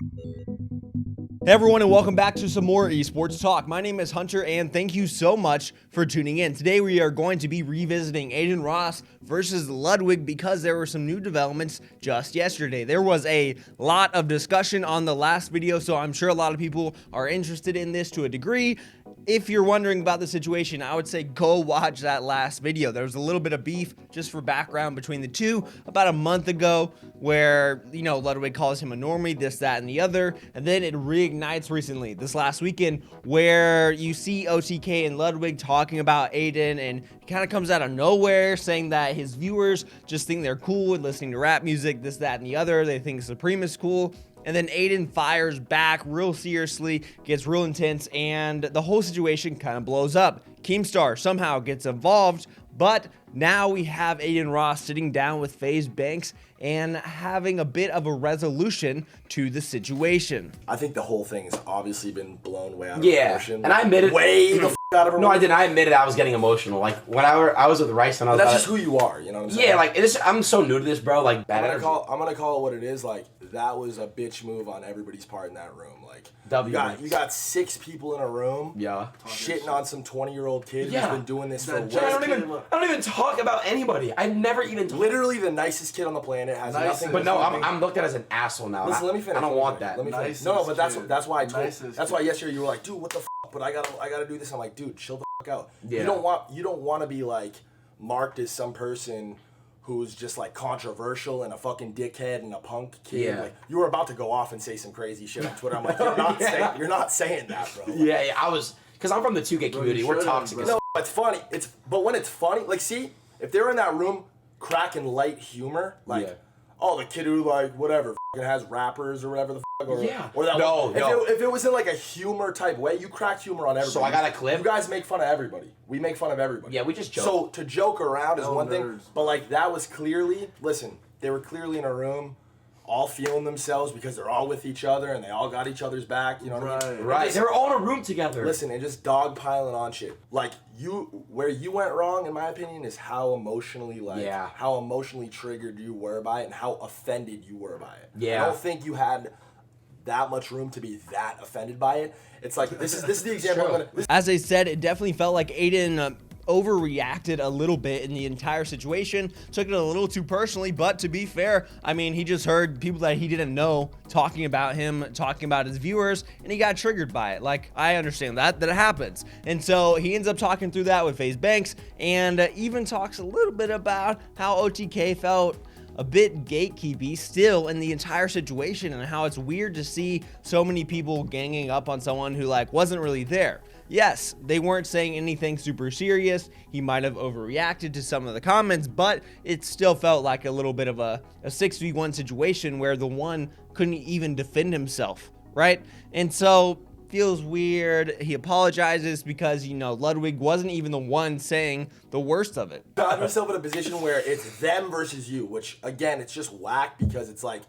Hey everyone, and welcome back to some more esports talk. My name is Hunter, and thank you so much for tuning in. Today we are going to be revisiting Adin versus Ludwig because there were some new developments just yesterday. There was a lot of discussion on the last video, so I'm sure a lot of people are interested in this to a degree. If you're wondering about the situation, I would say go watch that last video. There was a little bit of beef, just for background, between the two about a month ago where, Ludwig calls him a normie, this, that, and the other. And then it reignites recently, this last weekend, where you see OTK and Ludwig talking about Adin, and it kind of comes out of nowhere saying that his viewers just think they're cool with listening to rap music, this, that, and the other. They think Supreme is cool. And then Adin fires back real seriously, gets real intense, and the whole situation kind of blows up. Keemstar somehow gets involved, but now we have Adin sitting down with FaZe Banks and having a bit of a resolution to the situation. I think the whole thing has obviously been blown way out of proportion. And I admitted way the out of No, I didn't. I admitted I was getting emotional. Like when I was with Rice and I was. That's just who you are, you know what I'm saying? Yeah, like I'm so new to this, bro. Like bad I'm gonna call it what it is. Like that was a bitch move on everybody's part in that room. Like you got 6 people in a room. Yeah. Shitting on some 20-year-old kid who's been doing this for weeks. I don't even talk about anybody. I've never even. Literally the nicest kid on the planet has nothing. But no, I'm looked at as an asshole now. Listen, let me finish. I don't want that. Let me finish. No, but that's why I told. That's why yesterday you were like, dude, what the f? But I gotta do this. I'm like, dude, chill the f out. Yeah. You don't want to be like marked as some person who's just like controversial and a fucking dickhead and a punk kid. Yeah. Like you were about to go off and say some crazy shit on Twitter. I'm like, you're not saying that, bro. Like, yeah, I was, because I'm from the 2K community. We're toxic. No, it's funny. But when it's funny, like, see, if they're in that room cracking light humor, like, oh, the kid who like whatever fucking has rappers or whatever the fuck, or that if it was in like a humor type way, you crack humor on everybody. So I got a clip. You guys make fun of everybody. We make fun of everybody. Yeah, we just joke. So to joke around is one thing, but like that was clearly, listen, they were clearly in a room, all feeling themselves because they're all with each other and they all got each other's back. You know what I mean? Right. They were all in a room together. Listen, and just dog piling on shit. Like where you went wrong, in my opinion, is how emotionally triggered you were by it and how offended you were by it. Yeah. I don't think you had that much room to be that offended by it. It's like this is the example. As I said, it definitely felt like Adin overreacted a little bit in the entire situation, took it a little too personally, but to be fair, I mean, he just heard people that he didn't know talking about him, talking about his viewers, and he got triggered by it. Like, I understand that it happens. And so he ends up talking through that with FaZe Banks, and even talks a little bit about how OTK felt a bit gatekeepy still in the entire situation, and how it's weird to see so many people ganging up on someone who like wasn't really there. Yes, they weren't saying anything super serious. He might have overreacted to some of the comments, but it still felt like a little bit of a 6v1 situation where the one couldn't even defend himself, right? And so feels weird. He apologizes because, Ludwig wasn't even the one saying the worst of it. I find myself in a position where it's them versus you, which again, it's just whack because it's like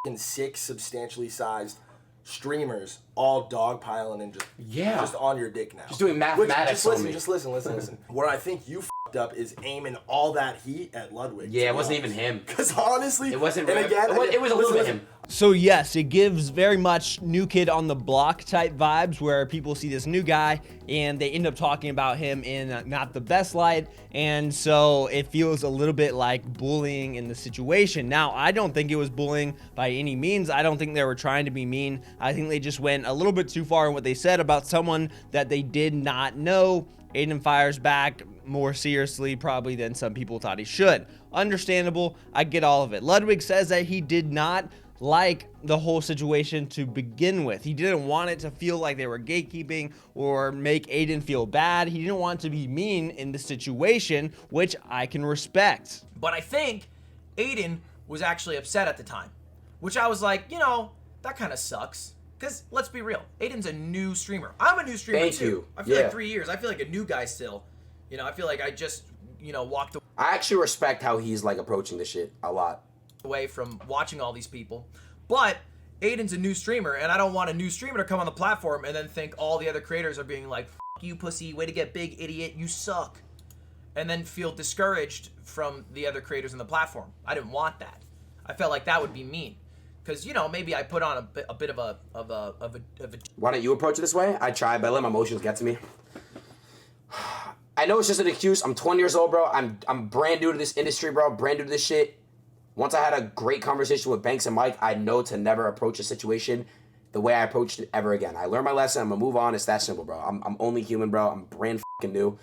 fucking 6 substantially sized streamers all dogpiling and just on your dick now. Just doing mathematics. Just listen. Where I think you fucked up is aiming all that heat at Ludwig. Yeah, it wasn't even him. Because honestly, it wasn't. And again, it was a little bit him. So yes, it gives very much new kid on the block type vibes where people see this new guy and they end up talking about him in not the best light, and so it feels a little bit like bullying in the situation. Now, I don't think it was bullying by any means. I don't think they were trying to be mean. I think they just went a little bit too far in what they said about someone that they did not know. Adin fires back more seriously probably than some people thought he should. Understandable. I get all of it. Ludwig says that he did not like the whole situation to begin with. He didn't want it to feel like they were gatekeeping or make Adin feel bad. He didn't want to be mean in the situation, which I can respect. But I think Adin was actually upset at the time, which I was like, that kind of sucks. Because let's be real, Adin's a new streamer. I'm a new streamer too. I feel like 3 years. I feel like a new guy still. I feel like I just, walked away. I actually respect how he's like approaching the shit a lot. Away from watching all these people. But Adin's a new streamer, and I don't want a new streamer to come on the platform and then think all the other creators are being like, F you pussy, way to get big, idiot, you suck. And then feel discouraged from the other creators on the platform. I didn't want that. I felt like that would be mean. Because, you know, maybe I put on a bit of a Why don't you approach it this way? I try, but I let my emotions get to me. I know it's just an excuse. I'm 20 years old, bro. I'm brand new to this industry, bro. Brand new to this shit. Once I had a great conversation with Banks and Mike, I know to never approach a situation the way I approached it ever again. I learned my lesson. I'm gonna move on. It's that simple, bro. I'm only human, bro. I'm brand fucking new.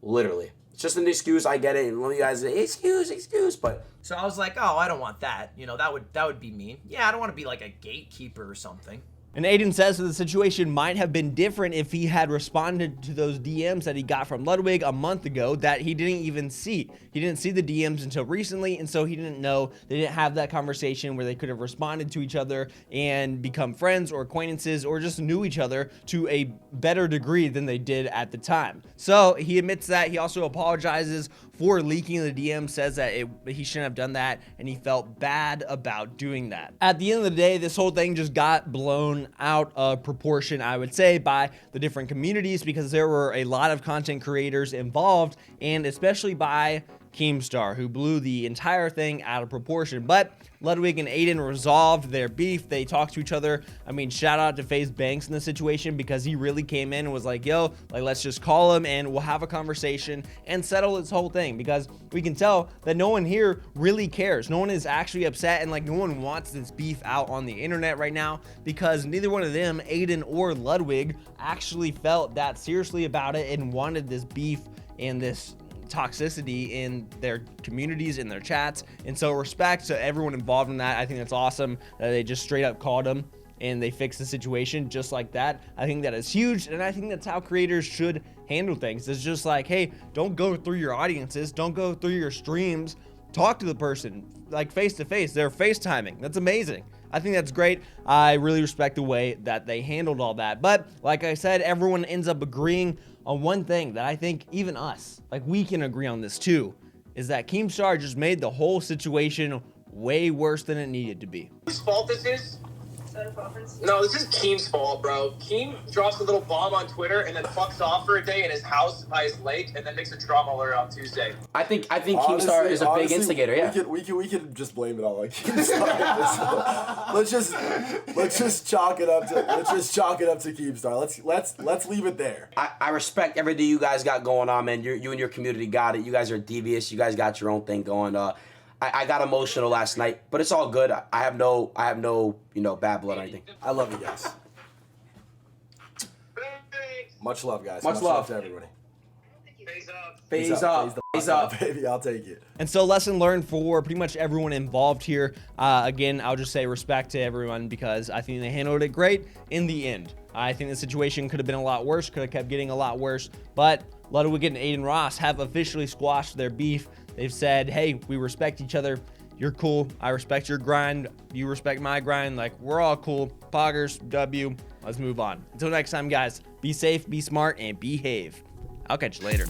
Literally. It's just an excuse. I get it. And one of you guys say, excuse, but... So I was like, oh, I don't want that. You know, that would be mean. Yeah, I don't want to be like a gatekeeper or something. And Adin says that the situation might have been different if he had responded to those DMs that he got from Ludwig a month ago that he didn't even see. He didn't see the DMs until recently, and so he didn't know. They didn't have that conversation where they could have responded to each other and become friends or acquaintances or just knew each other to a better degree than they did at the time. So he admits that. He also apologizes for leaking the DM, says that he shouldn't have done that, and he felt bad about doing that. At the end of the day, this whole thing just got blown out of proportion, I would say, by the different communities, because there were a lot of content creators involved, and especially by Keemstar, who blew the entire thing out of proportion. But Ludwig and Adin resolved their beef. They talked to each other. I mean, shout out to FaZe Banks in this situation, because he really came in and was like, yo, like, let's just call him and we'll have a conversation and settle this whole thing, because we can tell that no one here really cares. No one is actually upset, and like no one wants this beef out on the internet right now, because neither one of them, Adin or Ludwig, actually felt that seriously about it and wanted this beef and this toxicity in their communities, in their chats. And so respect to everyone involved in that. I think that's awesome that they just straight up called him and they fixed the situation just like that. I think that is huge, and I think that's how creators should handle things. It's just like, hey, don't go through your audiences, don't go through your streams, talk to the person like face to face. They're FaceTiming. That's amazing. I think that's great. I really respect the way that they handled all that. But like I said, everyone ends up agreeing on one thing that I think even us, like, we can agree on this too, is that Keemstar just made the whole situation way worse than it needed to be. Whose fault this is? No, this is Keem's fault, bro. Keem drops a little bomb on Twitter and then fucks off for a day in his house by his lake and then makes a drama alert on Tuesday. I think Keemstar is a big instigator. Yeah, we could just blame it all on Keemstar. let's just chalk it up to Keemstar. Let's leave it there. I respect everything you guys got going on, man. You and your community got it. You guys are devious. You guys got your own thing going. I got emotional last night, but it's all good. I have no bad blood or anything. I love you guys. Much love, guys. Much love to everybody. Phase up, baby. I'll take it. And so, lesson learned for pretty much everyone involved here. Again, I'll just say respect to everyone, because I think they handled it great in the end. I think the situation could have been a lot worse, could have kept getting a lot worse, but Ludwig and Adin Ross have officially squashed their beef. They've said, hey, we respect each other. You're cool. I respect your grind. You respect my grind. Like, we're all cool. Poggers, W. Let's move on. Until next time, guys, be safe, be smart, and behave. I'll catch you later.